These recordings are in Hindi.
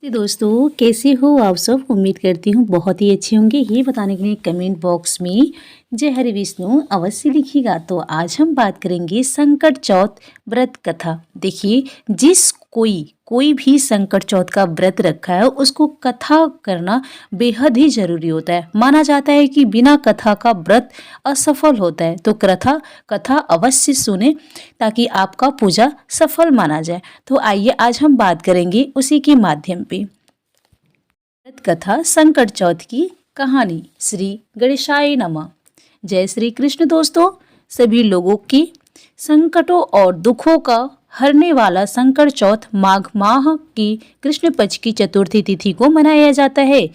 तो दोस्तों कैसे हो आप सब। उम्मीद करती हूँ बहुत ही अच्छे होंगे। ये बताने के लिए कमेंट बॉक्स में जय हरि विष्णु अवश्य लिखिएगा। तो आज हम बात करेंगे संकट चौथ व्रत कथा। देखिए, जिस कोई भी संकट चौथ का व्रत रखा है उसको कथा करना बेहद ही जरूरी होता है। माना जाता है कि बिना कथा का व्रत असफल होता है। तो कथा अवश्य सुने ताकि आपका पूजा सफल माना जाए। तो आइए आज हम बात करेंगे उसी के माध्यम पे। व्रत कथा संकट चौथ की कहानी। श्री गणेशाय नमः। जय श्री कृष्ण। दोस्तों, सभी लोगों की संकटों और दुखों का हरने वाला संकट चौथ माघ माह की कृष्ण पक्ष की चतुर्थी तिथि को मनाया जाता है।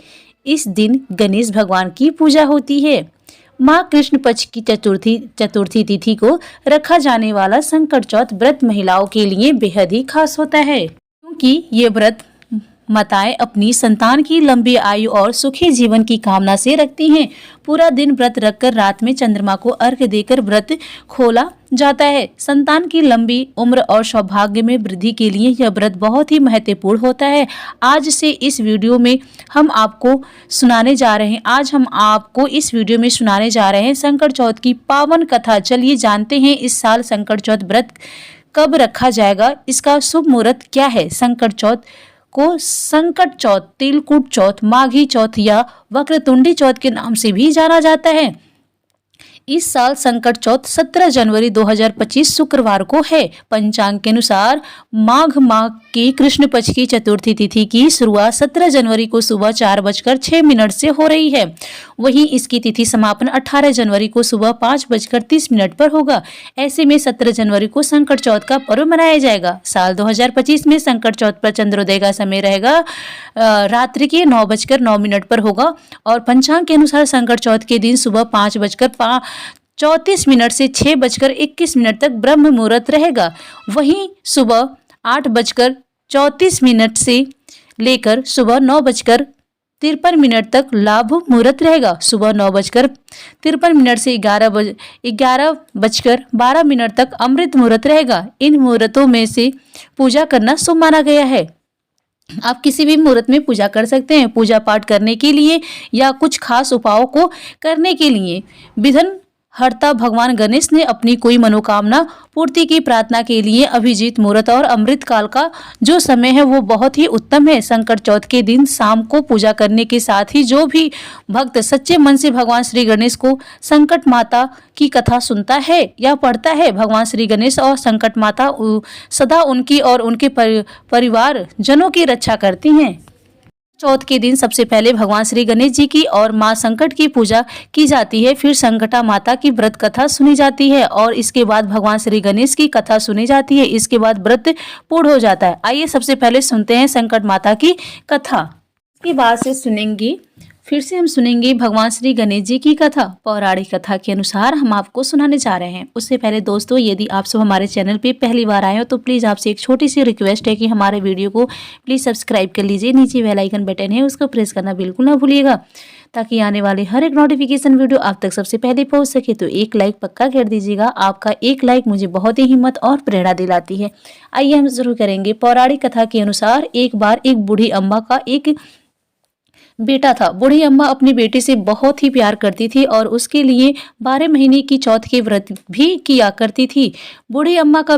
इस दिन गणेश भगवान की पूजा होती है। माँ कृष्ण पक्ष की चतुर्थी तिथि को रखा जाने वाला संकट चौथ व्रत महिलाओं के लिए बेहद ही खास होता है, क्योंकि ये व्रत माताएं अपनी संतान की लंबी आयु और सुखी जीवन की कामना से रखती हैं। पूरा दिन व्रत रखकर रात में चंद्रमा को अर्घ्य देकर व्रत खोला जाता है। संतान की लंबी उम्र और सौभाग्य में वृद्धि के लिए यह व्रत बहुत ही महत्वपूर्ण होता है। आज इस वीडियो में हम आपको सुनाने जा रहे हैं संकट चौथ की पावन कथा। चलिए जानते हैं इस साल संकट चौथ व्रत कब रखा जाएगा, इसका शुभ मुहूर्त क्या है। संकट चौथ को संकट चौथ, तिलकुट चौथ, माघी चौथ या वक्रतुंडी चौथ के नाम से भी जाना जाता है। इस साल संकट चौथ 17 जनवरी 2025 शुक्रवार को है। पंचांग के अनुसार माघ माह की कृष्ण पक्ष की चतुर्थी तिथि की शुरुआत 17 जनवरी को सुबह 4:06 से हो रही है। वहीं इसकी तिथि समापन 18 जनवरी को सुबह 5:30 पर होगा। ऐसे में 17 जनवरी को संकट चौथ का पर्व मनाया जाएगा। साल 2025 में संकट चौथ पर चंद्रोदय का समय रहेगा रात्रि के 9:09 पर होगा और पंचांग के अनुसार संकट चौथ के दिन सुबह 5:34 से 6:21 तक ब्रह्म मुहूर्त रहेगा। वहीं सुबह 8:34 से लेकर सुबह 9:53 तक लाभ मुहूर्त रहेगा। सुबह 9:53 से 11:12 तक अमृत मुहूर्त रहेगा। इन मुहूर्तों में से पूजा करना शुभ माना गया है। आप किसी भी मुहूर्त में पूजा कर सकते हैं। पूजा पाठ करने के लिए या कुछ खास उपायों को करने के लिए विघ्न हर्ता भगवान गणेश ने अपनी कोई मनोकामना पूर्ति की प्रार्थना के लिए अभिजीत मुहूर्त और अमृत काल का जो समय है वो बहुत ही उत्तम है। संकट चौथ के दिन शाम को पूजा करने के साथ ही जो भी भक्त सच्चे मन से भगवान श्री गणेश को संकट माता की कथा सुनता है या पढ़ता है, भगवान श्री गणेश और संकट माता सदा उनकी और उनके परिवार जनों की रक्षा करती हैं। चौथ के दिन सबसे पहले भगवान श्री गणेश जी की और मां संकट की पूजा की जाती है। फिर संकटा माता की व्रत कथा सुनी जाती है और इसके बाद भगवान श्री गणेश की कथा सुनी जाती है। इसके बाद व्रत पूर्ण हो जाता है। आइए सबसे पहले सुनते हैं संकट माता की कथा। इसके बाद फिर से हम सुनेंगे भगवान श्री गणेश जी की कथा। पौराणिक कथा के अनुसार हम आपको सुनाने जा रहे हैं। उससे पहले दोस्तों, यदि आप सब हमारे चैनल पे पहली बार आए हो तो प्लीज़ आपसे एक छोटी सी रिक्वेस्ट है कि हमारे वीडियो को प्लीज़ सब्सक्राइब कर लीजिए। नीचे बेल आइकन बटन है उसको प्रेस करना बिल्कुल ना भूलिएगा ताकि आने वाले हर एक नोटिफिकेशन वीडियो आप तक सबसे पहले पहुँच सके। तो एक लाइक पक्का कर दीजिएगा। आपका एक लाइक मुझे बहुत ही हिम्मत और प्रेरणा दिलाती है। आइए हम शुरू करेंगे। पौराणिक कथा के अनुसार एक बार एक बूढ़ी अम्मा का एक बेटा था। बूढ़ी अम्मा अपने बेटे से बहुत ही प्यार करती थी और उसके लिए 12 महीने की चौथ के व्रत भी किया करती थी। बूढ़ी अम्मा का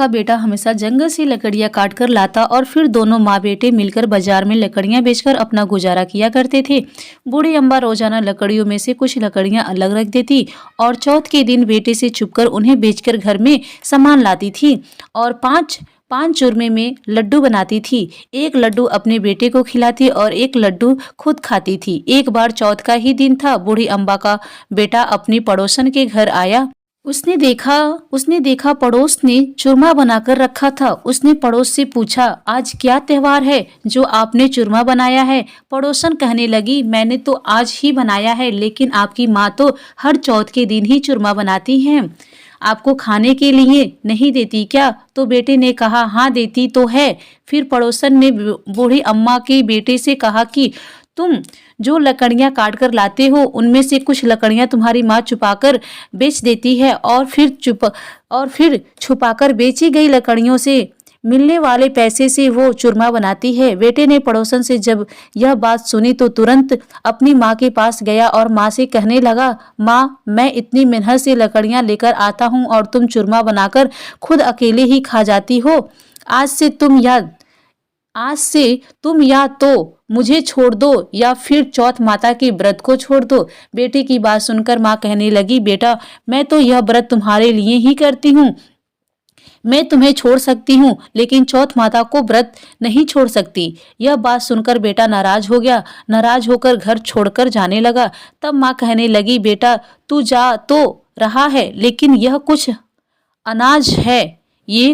बेटा हमेशा जंगल से लकड़ियां काट कर लाता और फिर दोनों माँ बेटे मिलकर बाजार में लकड़ियां बेचकर अपना गुजारा किया करते थे। बूढ़ी अम्मा रोजाना लकड़ियों में से कुछ लकड़ियां अलग रख देती और चौथ के दिन बेटे से छुपकर उन्हें बेचकर घर में सामान लाती थी और पांच चूरमे में लड्डू बनाती थी। एक लड्डू अपने बेटे को खिलाती और एक लड्डू खुद खाती थी। एक बार चौथ का ही दिन था। बूढ़ी अम्बा का बेटा अपनी पड़ोसन के घर आया। उसने देखा पड़ोस ने चूरमा बनाकर रखा था। उसने पड़ोस से पूछा, आज क्या त्योहार है जो आपने चूरमा बनाया है? पड़ोसन कहने लगी, मैंने तो आज ही बनाया है, लेकिन आपकी माँ तो हर चौथ के दिन ही चूरमा बनाती हैं। आपको खाने के लिए नहीं देती क्या? तो बेटे ने कहा, हाँ देती तो है। फिर पड़ोसन ने बूढ़ी अम्मा के बेटे से कहा कि तुम जो लकड़ियां काट कर लाते हो उनमें से कुछ लकड़ियां तुम्हारी माँ छुपाकर बेच देती है और फिर छुपाकर बेची गई लकड़ियों से मिलने वाले पैसे से वो चूरमा बनाती है। बेटे ने पड़ोसन से जब यह बात सुनी तो तुरंत अपनी माँ के पास गया और माँ से कहने लगा, माँ, मैं इतनी मेहनत से लकड़ियाँ लेकर आता हूँ और तुम चूरमा बनाकर खुद अकेले ही खा जाती हो। आज से तुम या तो मुझे छोड़ दो या फिर चौथ माता के व्रत को छोड़ दो। बेटे की बात सुनकर माँ कहने लगी, बेटा, मैं तो यह व्रत तुम्हारे लिए ही करती हूँ। मैं तुम्हें छोड़ सकती हूँ लेकिन चौथ माता को व्रत नहीं छोड़ सकती। यह बात सुनकर बेटा नाराज हो गया। नाराज होकर घर छोड़कर जाने लगा। तब माँ कहने लगी, बेटा, तू जा तो रहा है लेकिन ये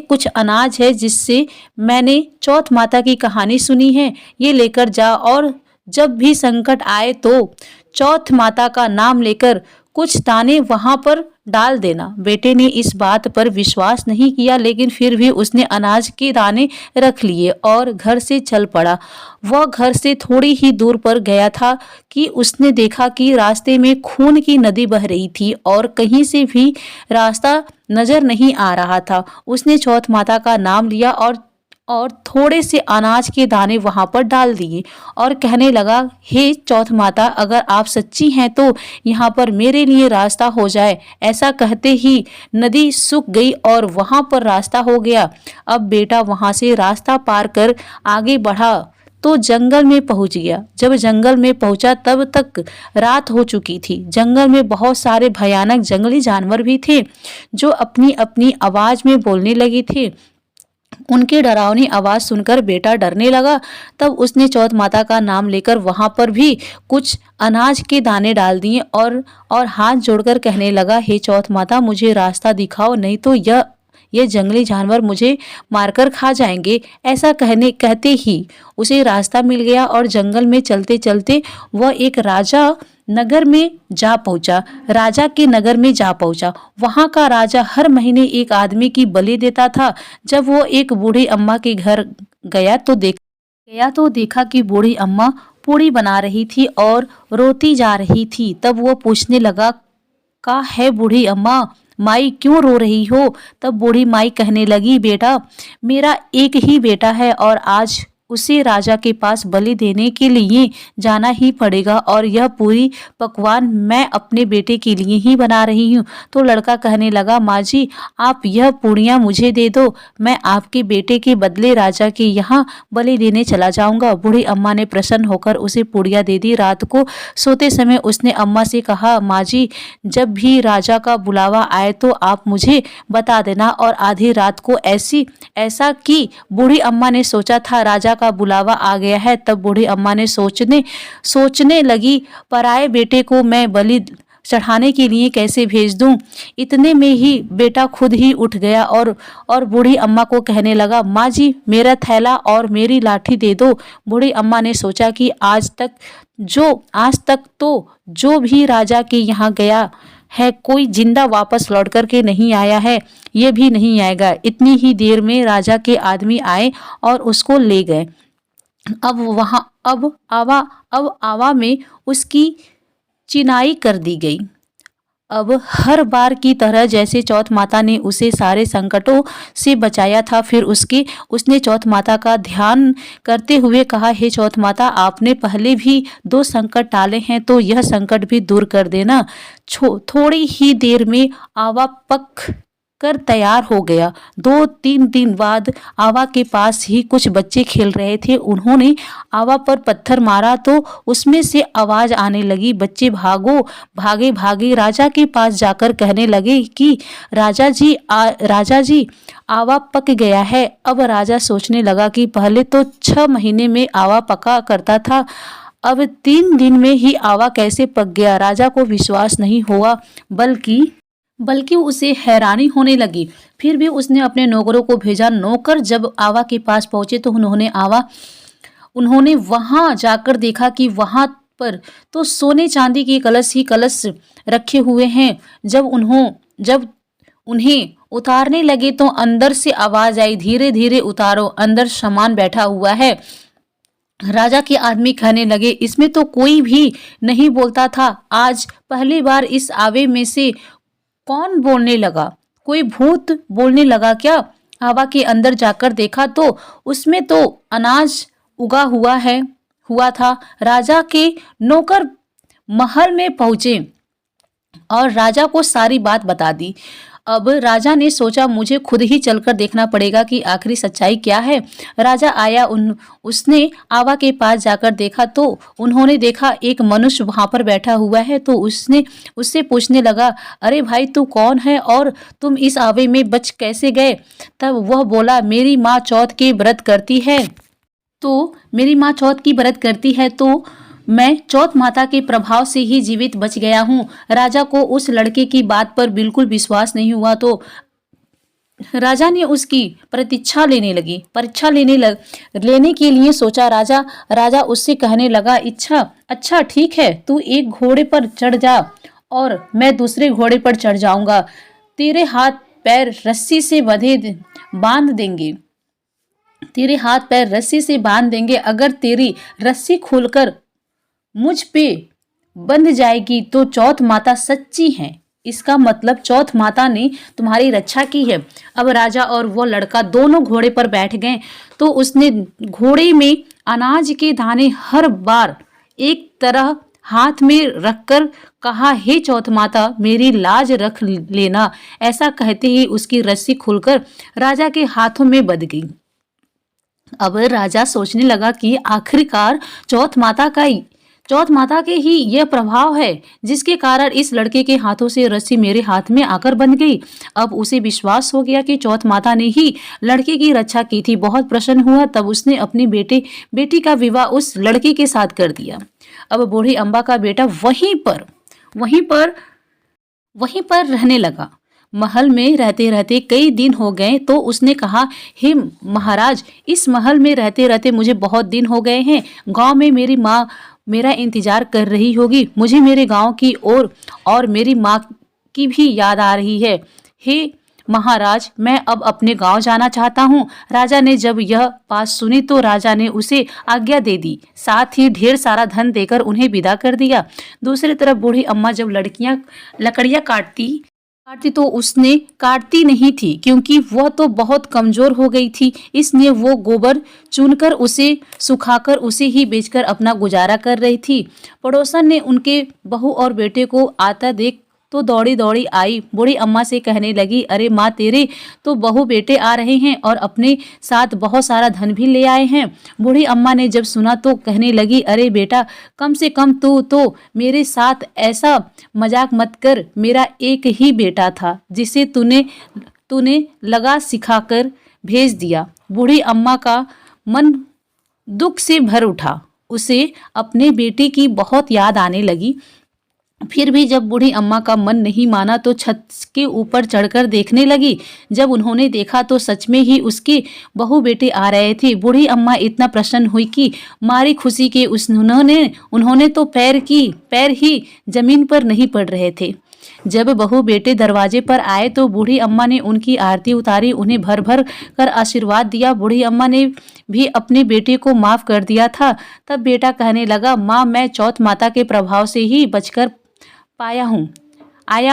कुछ अनाज है जिससे मैंने चौथ माता की कहानी सुनी है। ये लेकर जा और जब भी संकट आए तो चौथ माता का नाम लेकर कुछ दाने वहां पर डाल देना। बेटे ने इस बात पर विश्वास नहीं किया लेकिन फिर भी उसने अनाज के दाने रख लिए और घर से चल पड़ा। वह घर से थोड़ी ही दूर पर गया था कि उसने देखा कि रास्ते में खून की नदी बह रही थी और कहीं से भी रास्ता नजर नहीं आ रहा था। उसने चौथ माता का नाम लिया और थोड़े से अनाज के दाने वहां पर डाल दिए और कहने लगा, हे चौथ माता, अगर आप सच्ची हैं तो यहाँ पर मेरे लिए रास्ता हो जाए। ऐसा कहते ही नदी सूख गई और वहां पर रास्ता हो गया। अब बेटा वहां से रास्ता पार कर आगे बढ़ा तो जंगल में पहुंच गया। जब जंगल में पहुंचा तब तक रात हो चुकी थी। जंगल में बहुत सारे भयानक जंगली जानवर भी थे जो अपनी अपनी आवाज में बोलने लगे थे। उनकी डरावनी आवाज सुनकर बेटा डरने लगा। तब उसने चौथ माता का नाम लेकर वहां पर भी कुछ अनाज के दाने डाल दिए और हाथ जोड़कर कहने लगा, हे चौथ माता, मुझे रास्ता दिखाओ, नहीं तो ये जंगली जानवर मुझे मारकर खा जाएंगे। ऐसा कहते ही उसे रास्ता मिल गया और जंगल में चलते चलते वह एक राजा के नगर में जा पहुंचा। वहां का राजा हर महीने एक आदमी की बलि देता था। जब वो एक बूढ़ी अम्मा के घर गया तो देखा कि बूढ़ी अम्मा पूड़ी बना रही थी और रोती जा रही थी। तब वो पूछने लगा, का है बूढ़ी अम्मा, माई क्यों रो रही हो? तब बूढ़ी माई कहने लगी, बेटा, मेरा एक ही बेटा है और आज उसे राजा के पास बलि देने के लिए जाना ही पड़ेगा और यह पूरी पकवान मैं अपने बेटे के लिए ही बना रही हूँ। तो लड़का कहने लगा, माँ जी, आप यह पूड़ियाँ मुझे दे दो, मैं आपके बेटे के बदले राजा के यहाँ बलि देने चला जाऊंगा। बूढ़ी अम्मा ने प्रसन्न होकर उसे पूड़ियाँ दे दी। रात को सोते समय उसने अम्मा से कहा, माँ जी, जब भी राजा का बुलावा आए तो आप मुझे बता देना। और आधी रात को ऐसा कि बूढ़ी अम्मा ने सोचा था राजा का बुलावा आ गया है। तब बूढ़ी अम्मा ने सोचने लगी, पराए बेटे को मैं बलि चढ़ाने के लिए कैसे भेज दूं। इतने में ही बेटा खुद ही उठ गया और बूढ़ी अम्मा को कहने लगा, माँ जी, मेरा थैला और मेरी लाठी दे दो। बूढ़ी अम्मा ने सोचा कि आज तक तो जो भी राजा के यहाँ गया है कोई जिंदा वापस लौट कर के नहीं आया है, ये भी नहीं आएगा। इतनी ही देर में राजा के आदमी आए और उसको ले गए। अब आवा में उसकी चिनाई कर दी गई। अब हर बार की तरह जैसे चौथ माता ने उसे सारे संकटों से बचाया था, फिर उसने चौथ माता का ध्यान करते हुए कहा, हे चौथ माता, आपने पहले भी 2 संकट टाले हैं तो यह संकट भी दूर कर देना। थोड़ी ही देर में आवा पक कर तैयार हो गया। 2-3 दिन बाद आवा के पास ही कुछ बच्चे खेल रहे थे। उन्होंने आवा पर पत्थर मारा तो उसमें से आवाज आने लगी, बच्चे भागे राजा के पास जाकर कहने लगे कि राजा जी, आवा पक गया है। अब राजा सोचने लगा कि पहले तो 6 महीने में आवा पका करता था, अब 3 दिन में ही आवा कैसे पक गया। राजा को विश्वास नहीं हुआ बल्कि उसे हैरानी होने लगी। फिर भी उसने अपने नौकरों को भेजा। नौकर जब आवा के पास पहुंचे तो उन्होंने वहां जाकर देखा कि वहां पर तो सोने चांदी के कलश रखे हुए हैं। जब उन्हें उतारने लगे तो अंदर से आवाज आई, धीरे धीरे उतारो, अंदर सामान बैठा हुआ है। राजा के आदमी कहने लगे, इसमें तो कोई भी नहीं बोलता था, आज पहली बार इस आवे में से कौन बोलने लगा? कोई भूत बोलने लगा क्या? आवा के अंदर जाकर देखा तो उसमें तो अनाज उगा हुआ था। राजा के नौकर महल में पहुंचे और राजा को सारी बात बता दी। अब राजा ने सोचा मुझे खुद ही चलकर देखना पड़ेगा कि आखिरी सच्चाई क्या है। राजा आया, उसने आवा के पास जाकर देखा तो उन्होंने देखा एक मनुष्य वहां पर बैठा हुआ है। तो उसने उससे पूछने लगा, अरे भाई तू कौन है और तुम इस आवे में बच कैसे गए? तब वह बोला, मेरी माँ चौथ के व्रत करती है तो मैं चौथ माता के प्रभाव से ही जीवित बच गया हूँ। राजा को उस लड़के की बात पर बिल्कुल विश्वास नहीं हुआ तो राजा ने उसकी परीक्षा लेने के लिए सोचा। राजा उससे कहने लगा, अच्छा ठीक है, तू एक घोड़े पर चढ़ जा और मैं दूसरे घोड़े पर चढ़ जाऊंगा। तेरे हाथ पैर रस्सी से बांध देंगे। अगर तेरी रस्सी खुलकर मुझ पे बंध जाएगी तो चौथ माता सच्ची है। इसका मतलब चौथ माता ने तुम्हारी रक्षा की है। अब राजा और वो लड़का दोनों घोड़े पर बैठ गए तो उसने घोड़े में अनाज के दाने हर बार एक तरह हाथ में रखकर कहा, हे चौथ माता मेरी लाज रख लेना। ऐसा कहते ही उसकी रस्सी खुलकर राजा के हाथों में बंध गई। अब राजा सोचने लगा कि आखिरकार चौथ माता के ही यह प्रभाव है जिसके कारण इस लड़के के हाथों से रस्सी मेरे हाथ में आकर बंध गई। अब उसे विश्वास हो गया कि चौथ माता ने ही लड़के की रक्षा की थी। बहुत प्रसन्न हुआ। तब उसने अपनी बेटी का विवाह उस लड़के के साथ कर दिया। अब बूढ़ी अम्बा का बेटा वहीं पर रहने लगा। महल में रहते रहते कई दिन हो गए तो उसने कहा, हे महाराज, इस महल में रहते रहते मुझे बहुत दिन हो गए हैं। गांव में मेरी माँ मेरा इंतजार कर रही होगी। मुझे मेरे गांव की और मेरी माँ की भी याद आ रही है। हे महाराज, मैं अब अपने गांव जाना चाहता हूँ। राजा ने जब यह बात सुनी तो राजा ने उसे आज्ञा दे दी, साथ ही ढेर सारा धन देकर उन्हें विदा कर दिया। दूसरी तरफ बूढ़ी अम्मा जब लकड़ियाँ काटती तो उसने काटती नहीं थी क्योंकि वह तो बहुत कमजोर हो गई थी। इसलिए वो गोबर चुनकर उसे सुखाकर उसे ही बेचकर अपना गुजारा कर रही थी। पड़ोसन ने उनके बहू और बेटे को आता देख तो दौड़ी दौड़ी आई। बूढ़ी अम्मा से कहने लगी, अरे माँ, तेरे तो बहू बेटे आ रहे हैं और अपने साथ बहुत सारा धन भी ले आए हैं। बूढ़ी अम्मा ने जब सुना तो कहने लगी, अरे बेटा, कम से कम तू तो मेरे साथ ऐसा मजाक मत कर। मेरा एक ही बेटा था जिसे तूने लगा सिखाकर भेज दिया। बूढ़ी अम्मा का मन दुख से भर उठा। उसे अपने बेटे की बहुत याद आने लगी। फिर भी जब बूढ़ी अम्मा का मन नहीं माना तो छत के ऊपर चढ़कर देखने लगी। जब उन्होंने देखा तो सच में ही उसके बहू बेटे आ रहे थे। बूढ़ी अम्मा इतना प्रसन्न हुई कि मारी खुशी के उन्होंने तो पैर ही जमीन पर नहीं पड़ रहे थे। जब बहू बेटे दरवाजे पर आए तो बूढ़ी अम्मा ने उनकी आरती उतारी, उन्हें भर भर कर आशीर्वाद दिया। बूढ़ी अम्मा ने भी अपने बेटे को माफ कर दिया था। तब बेटा कहने लगा, माँ, मैं चौथ माता के प्रभाव से ही बचकर आया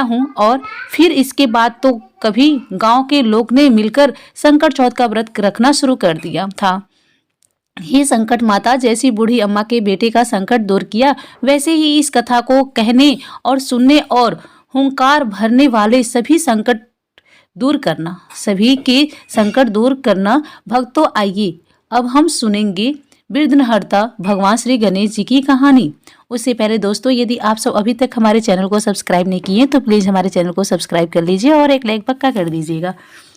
हूँ और फिर इसके बाद तो कभी गांव के लोग ने मिलकर संकट चौथ का व्रत रखना शुरू कर दिया था। हे संकट माता, जैसी बूढ़ी अम्मा के बेटे का संकट दूर किया, वैसे ही इस कथा को कहने और सुनने और हुंकार भरने वाले सभी के संकट दूर करना। भक्तों, आइए अब हम सुनेंगे विघ्नहर्ता भगवान श्री गणेश जी की कहानी। उससे पहले दोस्तों, यदि आप सब अभी तक हमारे चैनल को सब्सक्राइब नहीं किए तो प्लीज़ हमारे चैनल को सब्सक्राइब कर लीजिए और एक लाइक पक्का कर दीजिएगा।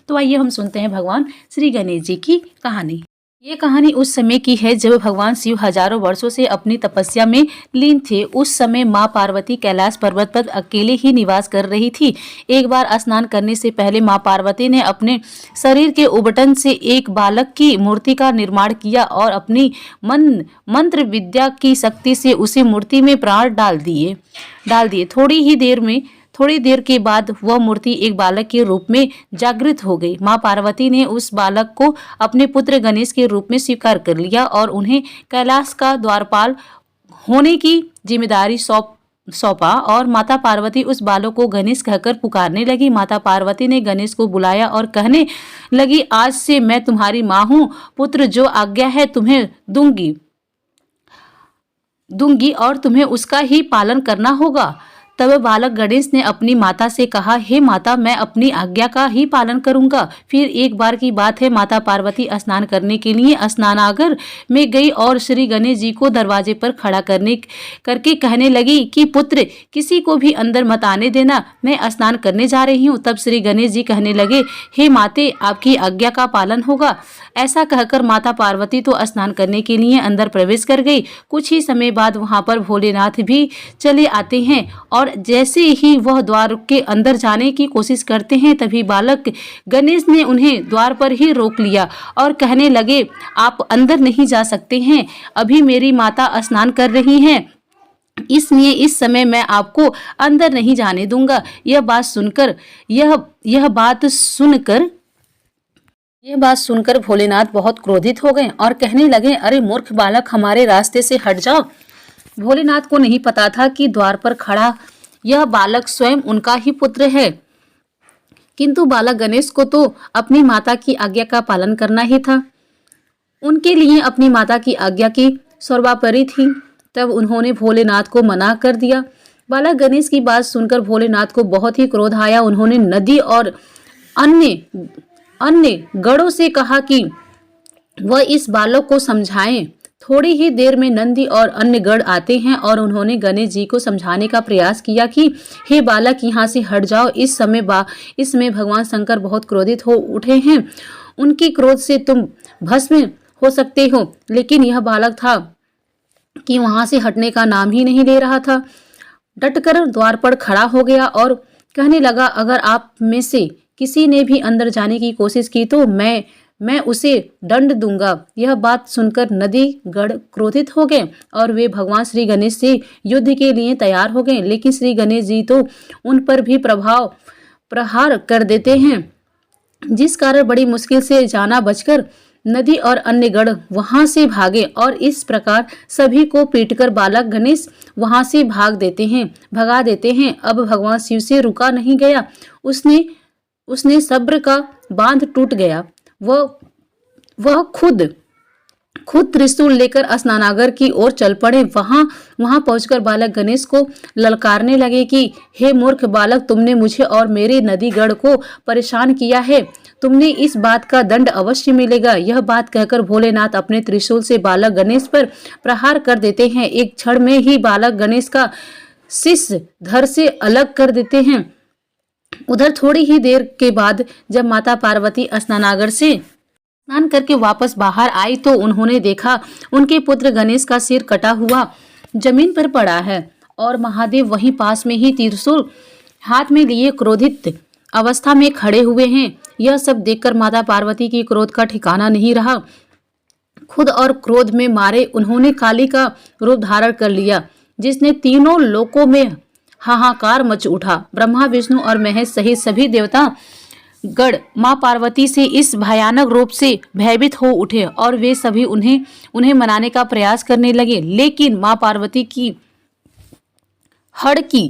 तो आइए हम सुनते हैं भगवान श्री गणेश जी की कहानी। ये कहानी उस समय की है जब भगवान शिव हजारों वर्षों से अपनी तपस्या में लीन थे। उस समय माँ पार्वती कैलाश पर्वत पर अकेले ही निवास कर रही थी। एक बार स्नान करने से पहले माँ पार्वती ने अपने शरीर के उबटन से एक बालक की मूर्ति का निर्माण किया और अपनी मंत्र विद्या की शक्ति से उसी मूर्ति में प्राण डाल दिए। थोड़ी देर के बाद वह मूर्ति एक बालक के रूप में जागृत हो गई। माँ पार्वती ने उस बालक को अपने पुत्र गणेश के रूप में स्वीकार कर लिया और उन्हें कैलाश का द्वारपाल होने की जिम्मेदारी सौंपा और माता पार्वती उस बालक को गणेश कहकर पुकारने लगी। माता पार्वती ने गणेश को बुलाया और कहने लगी, आज से मैं तुम्हारी माँ हूँ। पुत्र जो आज्ञा है तुम्हें दूंगी और तुम्हें उसका ही पालन करना होगा। तब बालक गणेश ने अपनी माता से कहा, हे माता, मैं अपनी आज्ञा का ही पालन करूंगा। फिर एक बार की बात है, माता पार्वती स्नान करने के लिए स्नानागार में गई और श्री गणेश जी को दरवाजे पर खड़ा करके कहने लगी कि पुत्र, किसी को भी अंदर मत आने देना, मैं स्नान करने जा रही हूँ। तब श्री गणेश जी कहने लगे, हे माते, आपकी आज्ञा का पालन होगा। ऐसा कहकर माता पार्वती तो स्नान करने के लिए अंदर प्रवेश कर गई। कुछ ही समय बाद वहां पर भोलेनाथ भी चले आते हैं और जैसे ही वह द्वार के अंदर जाने की कोशिश करते हैं, तभी बालक गणेश ने उन्हें द्वार पर ही रोक लिया और कहने लगे, आप अंदर नहीं जा सकते हैं, अभी मेरी माता स्नान कर रही हैं, इसलिए इस समय मैं आपको अंदर नहीं जाने दूंगा। यह बात सुनकर भोलेनाथ बहुत क्रोधित हो गए और कहने लगे, अरे मूर्ख बालक, हमारे रास्ते से हट जाओ। भोलेनाथ को नहीं पता था कि द्वार पर खड़ा यह बालक स्वयं उनका ही पुत्र है, किंतु बालक गणेश को तो अपनी माता की आज्ञा का पालन करना ही था। उनके लिए अपनी माता की आज्ञा की सर्वोपरि थी। तब उन्होंने भोलेनाथ को मना कर दिया। बालक गणेश की बात सुनकर भोलेनाथ को बहुत ही क्रोध आया। उन्होंने नदी और अन्य गणों से कहा कि वह इस बालक को समझाएं। थोड़ी ही देर में नंदी और अन्य गण आते हैं और उन्होंने गणेश जी को समझाने का प्रयास किया कि हे बालक, यहाँ से हट जाओ। इसमें भगवान शंकर बहुत क्रोधित हो उठे हैं, उनकी क्रोध से तुम भस्म हो सकते हो। लेकिन यह बालक था कि वहां से हटने का नाम ही नहीं ले रहा था। डटकर द्वार पर खड़ा हो गया और कहने लगा, अगर आप में से किसी ने भी अंदर जाने की कोशिश की तो मैं उसे दंड दूंगा। यह बात सुनकर नदी गण क्रोधित हो गए और वे भगवान श्री गणेश से युद्ध के लिए तैयार हो गए। लेकिन श्री गणेश जी तो उन पर भी प्रहार कर देते हैं, जिस कारण बड़ी मुश्किल से जाना बचकर नदी और अन्य गण वहां से भागे और इस प्रकार सभी को पीटकर बालक गणेश वहां से भगा देते हैं। अब भगवान शिव से रुका नहीं गया, उसने सब्र का बांध टूट गया। वह खुद त्रिशूल लेकर स्नानागार की ओर चल पड़े। वहां पहुंचकर बालक गणेश को ललकारने लगे कि हे मूर्ख बालक, तुमने मुझे और मेरे नदीगण को परेशान किया है, तुमने इस बात का दंड अवश्य मिलेगा। यह बात कहकर भोलेनाथ अपने त्रिशूल से बालक गणेश पर प्रहार कर देते हैं। एक क्षण में ही बालक गणेश का शीश धड़ से अलग कर देते हैं। उधर थोड़ी ही देर के बाद जब माता पार्वती स्नानागार से स्नान करके वापस बाहर आई तो उन्होंने देखा उनके पुत्र गणेश का सिर कटा हुआ जमीन पर पड़ा है और महादेव वहीं पास में ही त्रिशूल हाथ में लिए क्रोधित अवस्था में खड़े हुए हैं। यह सब देखकर माता पार्वती की क्रोध का ठिकाना नहीं रहा। खुद और क्रोध में मारे उन्होंने काली का रूप धारण कर लिया, जिसने तीनों लोकों में हाहाकार मच उठा। ब्रह्मा, विष्णु और महेश सहित सभी देवता गण मां पार्वती से इस भयानक रूप से भयभीत हो उठे और वे सभी उन्हें मनाने का प्रयास करने लगे। लेकिन मां पार्वती की हटकी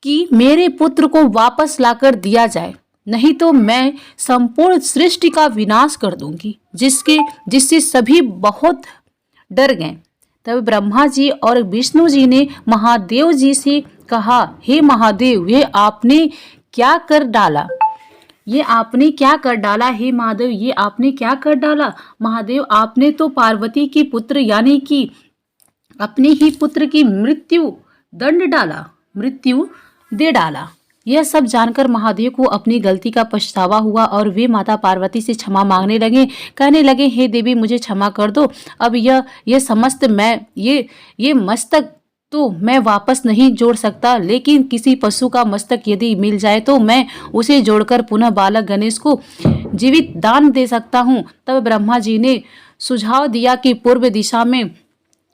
कि मेरे पुत्र को वापस लाकर दिया जाए, नहीं तो मैं संपूर्ण सृष्टि का विनाश कर दूंगी, जिससे सभी बहुत डर गए। तब ब्रह्मा जी और विष्णु जी ने महादेव जी से कहा, हे महादेव, ये आपने क्या कर डाला? हे महादेव, ये आपने क्या कर डाला? महादेव, आपने तो पार्वती की पुत्र यानी कि अपने ही पुत्र की मृत्यु दे डाला। यह सब जानकर महादेव को अपनी गलती का पछतावा हुआ और वे माता पार्वती से क्षमा मांगने लगे। कहने लगे, हे देवी, मुझे क्षमा कर दो। अब ये मस्तक तो मैं वापस नहीं जोड़ सकता, लेकिन किसी पशु का मस्तक यदि मिल जाए तो मैं उसे जोड़कर पुनः बालक गणेश को जीवित दान दे सकता हूँ। तब ब्रह्मा जी ने सुझाव दिया कि पूर्व दिशा में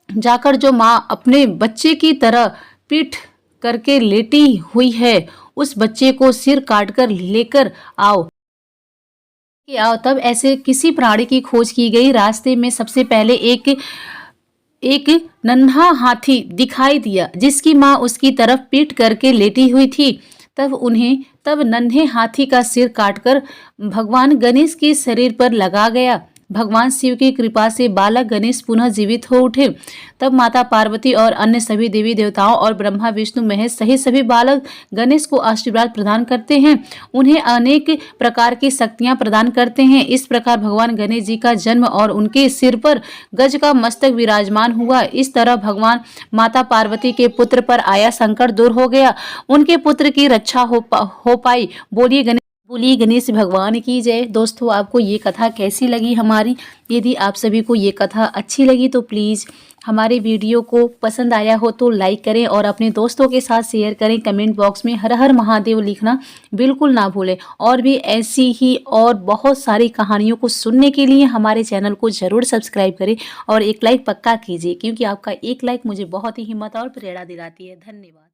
जाकर जो माँ अपने बच्चे की तरह पीठ करके लेटी हुई है, उस बच्चे को सिर काटकर लेकर आओ। तब ऐसे किसी प्राणी की खोज की गई। रास्ते में सबसे पहले एक एक नन्हा हाथी दिखाई दिया जिसकी माँ उसकी तरफ पीठ करके लेटी हुई थी। तब नन्हे हाथी का सिर काटकर भगवान गणेश के शरीर पर लगा गया। भगवान शिव की कृपा से बालक गणेश पुनः जीवित हो उठे। तब माता पार्वती और अन्य सभी देवी देवताओं और ब्रह्मा विष्णु महेश सहित सभी बालक गणेश को आशीर्वाद प्रदान करते हैं, उन्हें अनेक प्रकार की शक्तियां प्रदान करते हैं। इस प्रकार भगवान गणेश जी का जन्म और उनके सिर पर गज का मस्तक विराजमान हुआ। इस तरह भगवान माता पार्वती के पुत्र पर आया संकट दूर हो गया, उनके पुत्र की रक्षा हो पाई। बोलिए गणेश भगवान की जय। दोस्तों, आपको ये कथा कैसी लगी हमारी? यदि आप सभी को ये कथा अच्छी लगी तो प्लीज़ हमारे वीडियो को पसंद आया हो तो लाइक करें और अपने दोस्तों के साथ शेयर करें। कमेंट बॉक्स में हर हर महादेव लिखना बिल्कुल ना भूलें। और भी ऐसी ही और बहुत सारी कहानियों को सुनने के लिए हमारे चैनल को ज़रूर सब्सक्राइब करें और एक लाइक पक्का कीजिए, क्योंकि आपका एक लाइक मुझे बहुत ही हिम्मत और प्रेरणा दिलाती है। धन्यवाद।